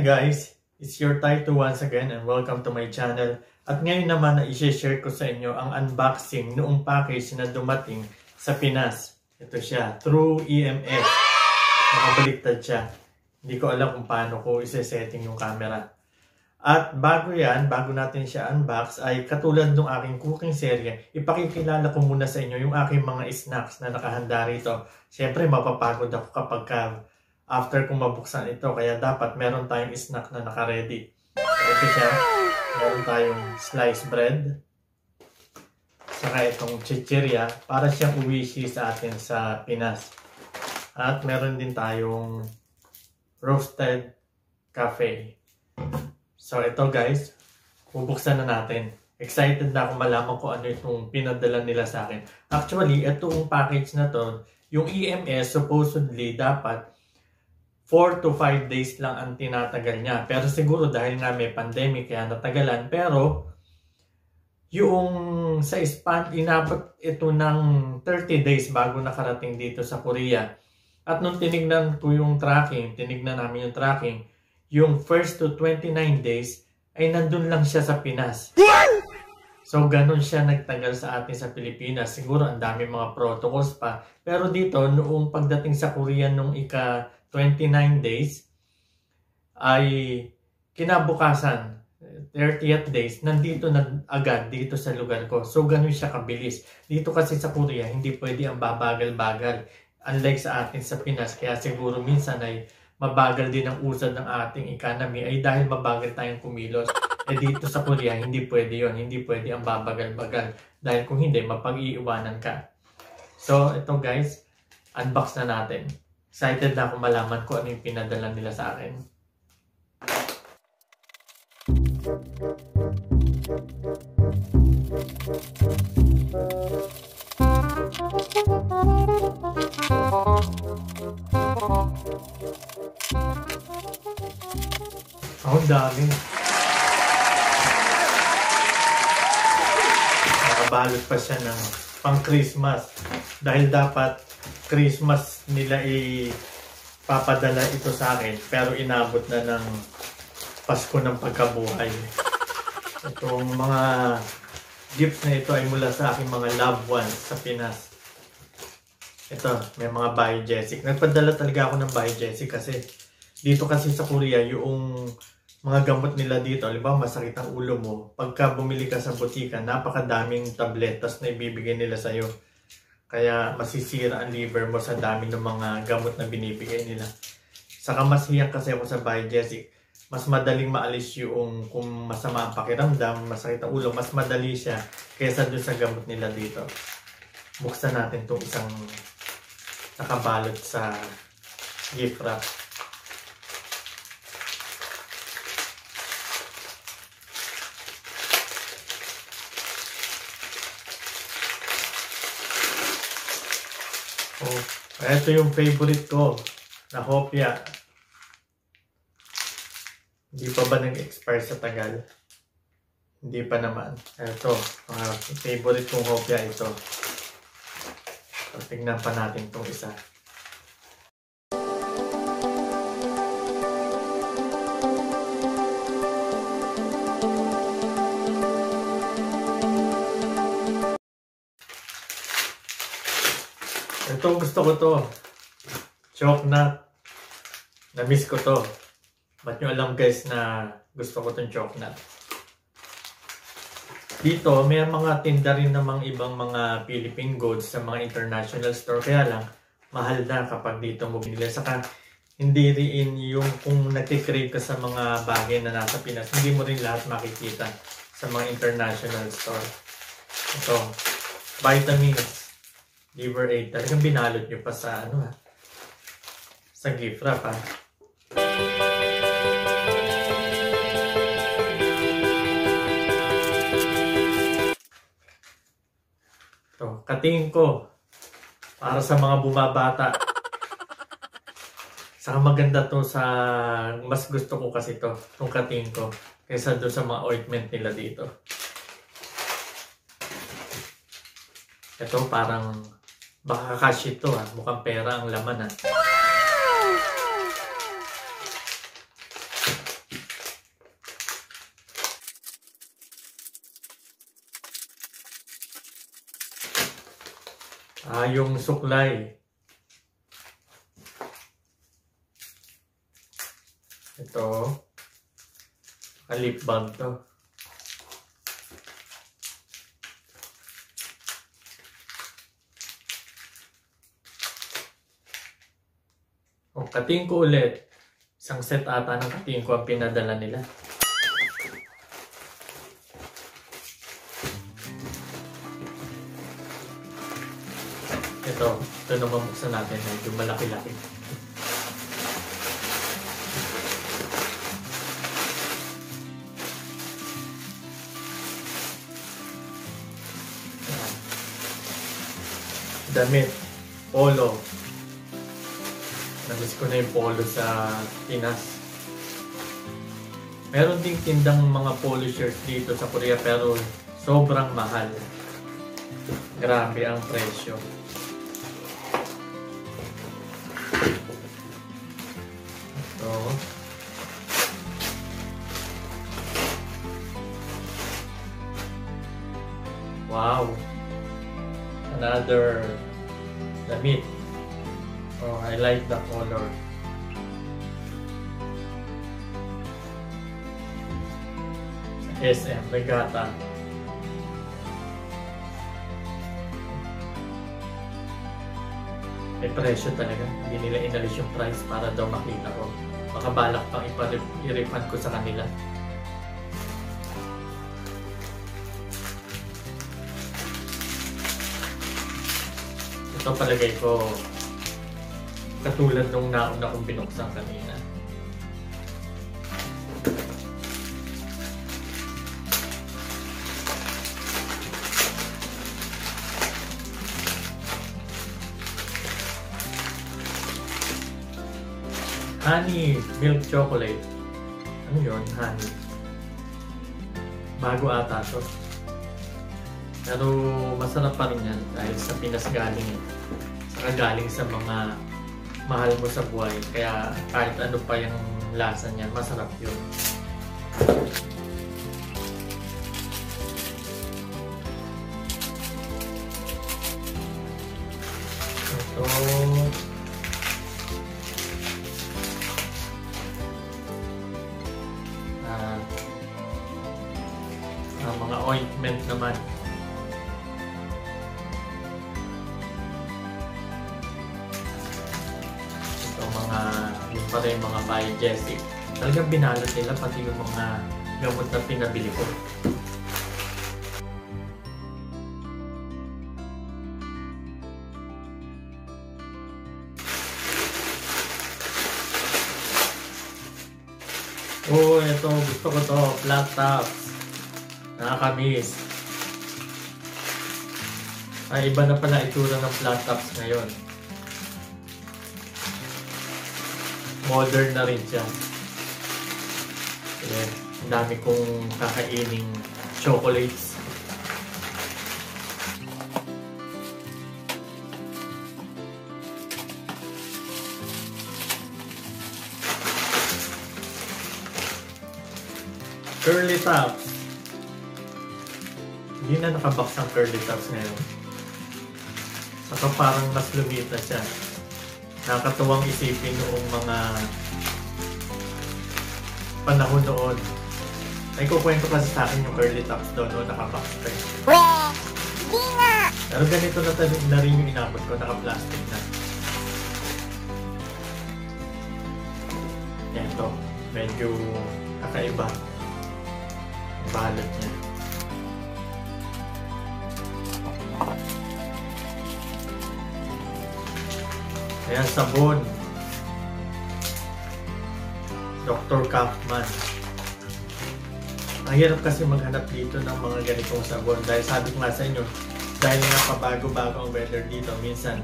Hi guys, it's your Taito once again and welcome to my channel. At ngayon naman na i-share ko sa inyo ang unboxing noong package na dumating sa Pinas. Ito siya, through EMS. Nakabaliktad siya. Hindi ko alam kung paano ko isa-setting yung camera. At bago natin siya unbox, ay katulad ng aking cooking serye, ipakikilala ko muna sa inyo yung aking mga snacks na nakahanda rito. Siyempre, mapapagod ako kapag after kong mabuksan ito, kaya dapat meron tayong snack na naka-ready. So, ito siya. Meron tayong sliced bread. Saka itong chichirya para siyang uwishi sa atin sa Pinas. At meron din tayong roasted cafe. So ito guys, bubuksan na natin. Excited na ako malaman kung ano itong pinadala nila sa akin. Actually, itong package na to, yung EMS supposedly dapat 4 to 5 days lang ang tinatagal niya. Pero siguro dahil nga may pandemic kaya natagalan. Pero yung sa span, inabot ito ng 30 days bago nakarating dito sa Korea. At nung tinignan namin yung tracking, yung first to 29 days ay nandun lang siya sa Pinas. So ganun siya nagtagal sa atin sa Pilipinas. Siguro ang dami mga protocols pa. Pero dito, noong pagdating sa Korea nung 29 days ay kinabukasan 30th days nandito na agad dito sa lugar ko. So ganun siya kabilis. Dito kasi sa Korea hindi pwede ang babagal-bagal unlike sa atin sa Pinas, kaya siguro minsan ay mabagal din ang usad ng ating economy ay dahil mabagal tayong kumilos. Dito sa Korea hindi pwede yon, hindi pwede ang babagal-bagal dahil kung hindi mapag-iiwanan ka. So ito guys, unbox na natin. Excited na ako malaman kung ano yung pinadala nila sa akin. Ang dami. Nakabalot pa siya ng pang-Christmas. Dahil dapat Christmas nila papadala ito sa akin, pero inabot na ng Pasko ng pagkabuhay. Itong mga gifts na ito ay mula sa aking mga loved ones sa Pinas. Ito, may mga biogesic. Nagpadala talaga ako ng biogesic kasi dito kasi sa Korea yung mga gamot nila dito, halimbawa masakit ang ulo mo, pagka bumili ka sa butika, napakadaming tabletas na ibibigay nila sa'yo. Kaya masisira ang liver mo sa dami ng mga gamot na binibigay nila. Saka mas hiyak kasi ako sa biogesic. Mas madaling maalis yung kung masama ang pakiramdam, masakit ang ulo, mas madali siya kaysa dun sa gamot nila dito. Buksan natin itong isang nakabalot sa gift wrap. Oh, ito yung favorite ko na hopya. Hindi pa ba nag-expire sa tagal? Hindi pa naman. Ito, favorite kong hopya ito. So, tingnan pa natin itong isa. Ito, gusto ko to. Chocolate. Na-miss ko to. Ba't nyo alam guys na gusto ko tong chocolate? Dito, may mga tinda rin namang ibang mga Philippine goods sa mga international store. Kaya lang, mahal na kapag dito mo binili. Saka, hindi rin yung kung nagkikrave ka sa mga bagay na nasa Pinas, hindi mo rin lahat makikita sa mga international store. Ito, vitamins. Liver Aid. Talagang binalot nyo pa sa sa gift wrap Ito, katingin ko para sa mga bumabata. Saka maganda to sa mas gusto ko kasi to, itong katingin ko kaysa doon sa mga ointment nila dito. Ito parang baka cash ito mukhang pera ang laman Yung suklay. Ito. Lip balm to. O, kating ko ulit. Isang set ata ng kating ko ang pinadala nila. Ito naman buksan natin. Medyo malaki-laki. Damit. Polo. Namiss ko na yung polo sa Pinas. Meron ding tindang mga polo shirts dito sa Korea pero sobrang mahal. Grabe ang presyo. Ito. Wow. Another damit. Oh, I like the color. SM Regata. May presyo talaga. Hindi nila inalis yung price para daw makita ko. Baka balak pang i-refund ko sa kanila. Ito palagay ko katulad nung nauna kong binuksan kanina. Honey milk chocolate. Ano yun? Honey. Bago ata to. Pero masarap pa rin yan dahil sa Pinas galing. Saka galing sa mga mahal mo sa buhay. Kaya kahit ano pa yung lasa niyan, masarap yun. Ito. Mga ointment naman. Yung pa rin mga Biogesic. Talagang binalot nila pati yung mga gamot na pinabili ko. Oh, ito. Gusto ko to. Flat tops. Nakakamiss. Ay, iba na pala itsura ng flat tops ngayon. Modern na rin siya. Ayan, ang dami kong kakaining chocolates. Curly tops. Hindi na nakabox ang curly tops ngayon. Saka parang mas lumita siya. Nakakatuwang isipin noong mga panahon noon. Ay kukwento kasi sa akin yung curly tops doon noong naka-box pa. Pero ganito na rin yung inabot ko, naka-plastic na. Yan to, medyo kakaiba ang balot niya. Ayan, sabon. Dr. Kaufman. Ang hirap kasi maghanap dito ng mga ganitong sabon. Dahil sabi ko nga sa inyo, dahil napabago-bago ang weather dito, minsan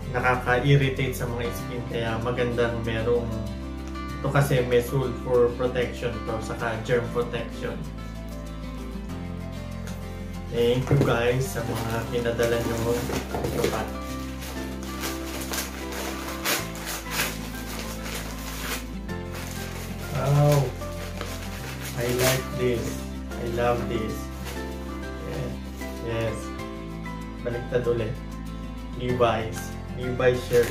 nakaka-irritate sa mga skin. Kaya magandang merong, ito kasi may sulfur protection to, saka germ protection. Thank you guys sa mga pinadala nyo. Ito pa. Wow! I like this. I love this. Yes. Yes. Baliktad ulit. Levi's shirt.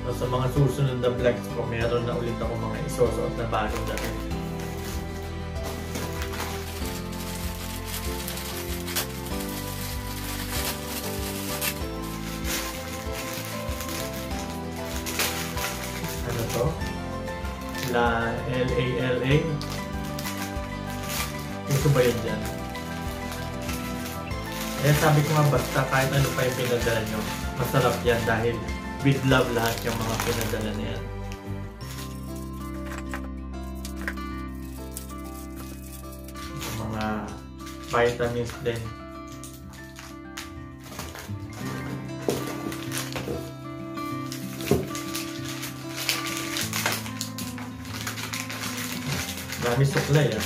So, sa mga susunod na vlogs ko, meron na ulit ako mga isusuot na bagong damit. Ano to? LALA. Gusto ba yun dyan? Kaya sabi ko nga, basta kahit ano pa yung pinadala nyo, masarap yan dahil with love lahat yung mga pinadala na yan. Mga vitamins din. Dami suklay ah.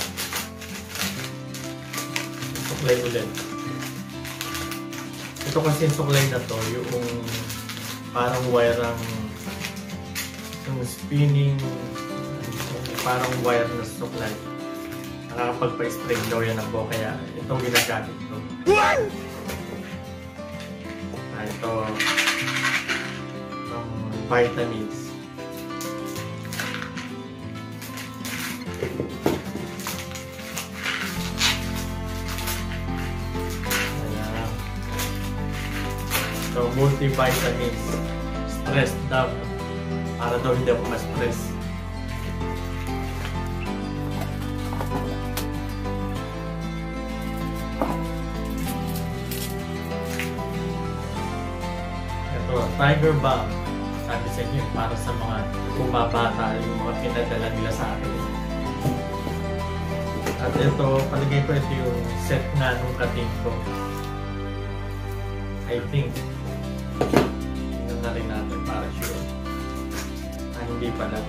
Suklay ulit. Ito kasi suklay na to, yung parang wire ang yung spinning, parang wire na suklay. Nakakapagpa-spray daw yan ang buhok, kaya itong ginagamit ko. Ito ang vitamins. So, multivitamins, stress daw, para daw hindi ako ma-stress. Ito, Tiger Balm. Sabi sa inyo, para sa mga bumabata, yung mga pinadala nila sa akin. At ito, palagay ko ito yung set nga nung kating ko. I think tingnan na rin natin para sure. Hindi pala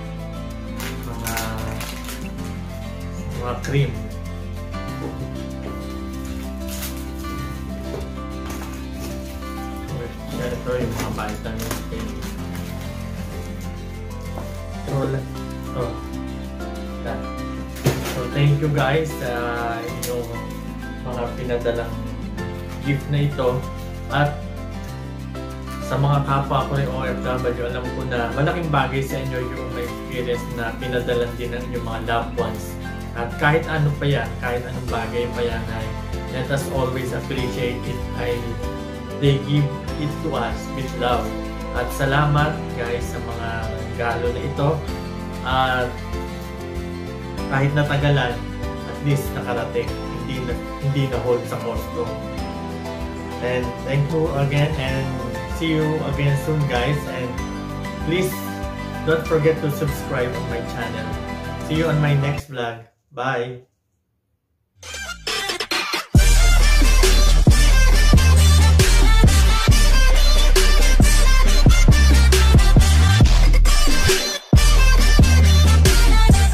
mga cream. Ito yung mga vitamins. So thank you guys sa inyong mga pinadalang gift na ito. At sa mga kapwa ko rin OFW, alam ko na malaking bagay sa inyo yung experience na pinadalan din ng inyong mga loved ones. At kahit ano pa yan, kahit anong bagay pa yan, ay let us always appreciate it. They give it to us with love. At salamat guys sa mga regalo na ito. At kahit natagalan, at least nakarating, hindi na hold sa costo. And thank you again, and see you again soon guys, and please don't forget to subscribe on my channel. See you on my next vlog. Bye!